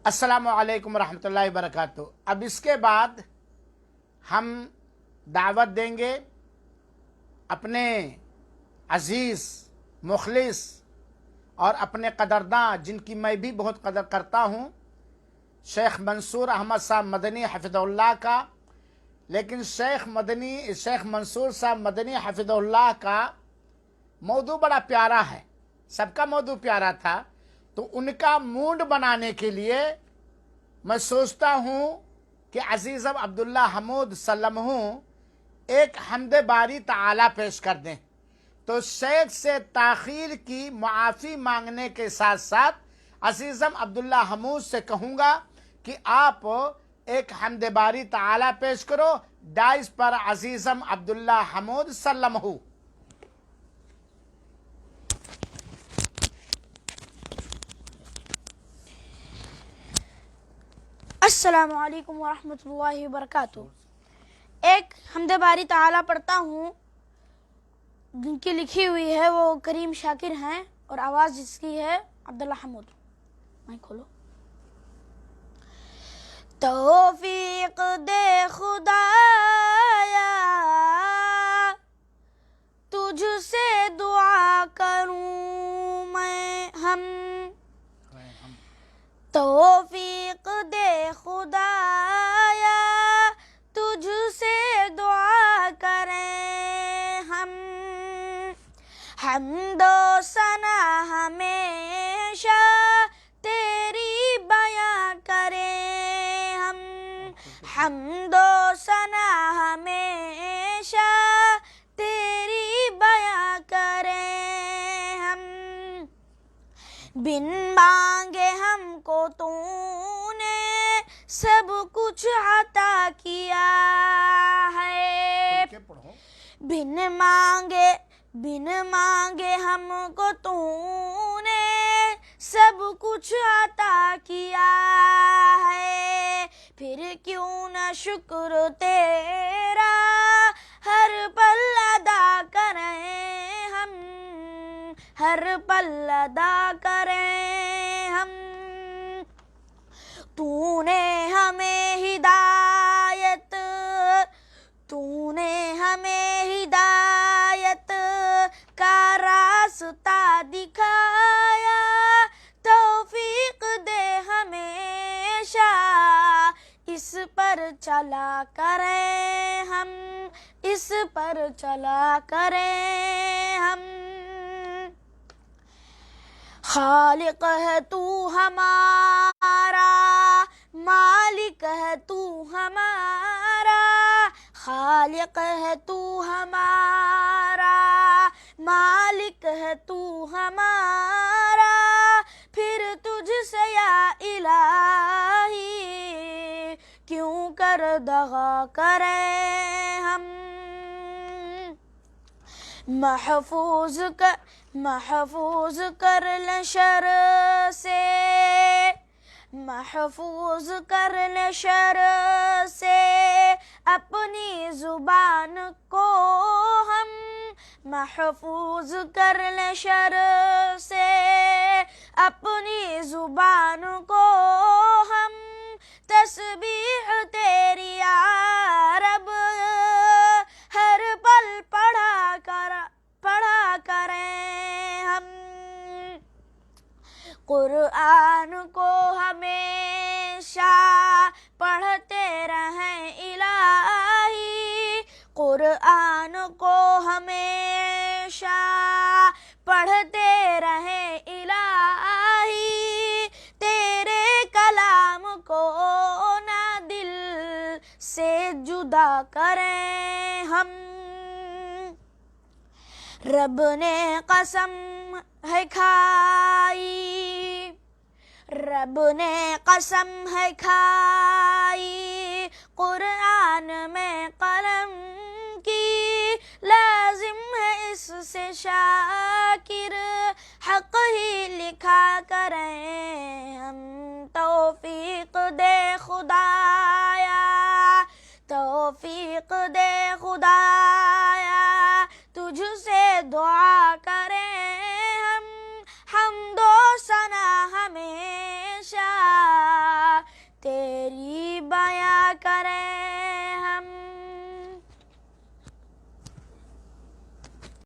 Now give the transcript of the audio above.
अस्सलामु अलैकुम रहमतुल्लाहि वबरकातुहू। अब इसके बाद हम दावत देंगे अपने अज़ीज़ मुखलिस और अपने कदरदान, जिनकी मैं भी बहुत कदर करता हूँ, शेख मंसूर अहमद साहब मदनी हफिज़हुल्लाह का। लेकिन शेख मंसूर साहब मदनी हफिज़हुल्लाह का मौजू बड़ा प्यारा है, सबका मौजू प्यारा था, तो उनका मूड बनाने के लिए मैं सोचता हूँ कि अजीज़ अब्दुल्ला हमूद सल्लमहू एक हम्द बारी ताला पेश कर दें। तो शेख से ताख़ीर की मुआफ़ी मांगने के साथ साथ अजीज़म अब्दुल्ला हमूद से कहूँगा कि आप एक हम्द बारी ताला पेश करो डाइस पर अजीज़म अब्दुल्ला हमूद सल्लमहू। अस्सलामु अलैकुम वरहमतुल्लाहि वबरकातुहू। एक हम्द बारी ताला पढ़ता हूँ, जिनकी लिखी हुई है वो करीम शाकिर हैं और आवाज़ जिसकी है अब्दुल्ला हमूद। माइक खोलो। तौफीक दे खुदाया, तुझसे दुआ करूँ मैं हम। तौफीक दे खुदाया, तुझसे दुआ करें हम। हम्दो सना हमेशा तेरी बयां करें हम। हम्दो सना हमेशा तेरी बयां करें हम। बिन मांगे हमको तूने सब कुछ अता किया है। बिन मांगे हमको तूने सब कुछ अता किया है। फिर क्यों न शुक्र तेरा हर पल अदा करें हम। हर पल अदा करें हम। तूने हमें हिदायत का रास्ता दिखाया। तौफीक दे हमेशा इस पर चला करें हम। इस पर चला करें हम। खालिक है तू हमारा, मालिक है तू हमारा। खालिक है तू हमारा, मालिक है तू हमारा। फिर तुझसे या इलाही क्यों कर दगा करें हम। महफूज कर ले शर से, महफूज कर ले शर से अपनी जुबान को हम। महफूज कर ले शर से अपनी जुबान को हम। तस्बीह तेरी या रब हर पल पढ़ा करें हम। कुरान को हमेशा पढ़ते रहें इलाही। कुरान को हमेशा पढ़ते रहें इलाही। तेरे कलाम को ना दिल से जुदा करें हम। रब ने कसम है खाई, रब ने कसम है खाई कुरान में कलम की। लाजिम है इससे शाकिर हक ही लिखा करें हम। तौफीक दे खुदाया, तौफीक दे खुदा।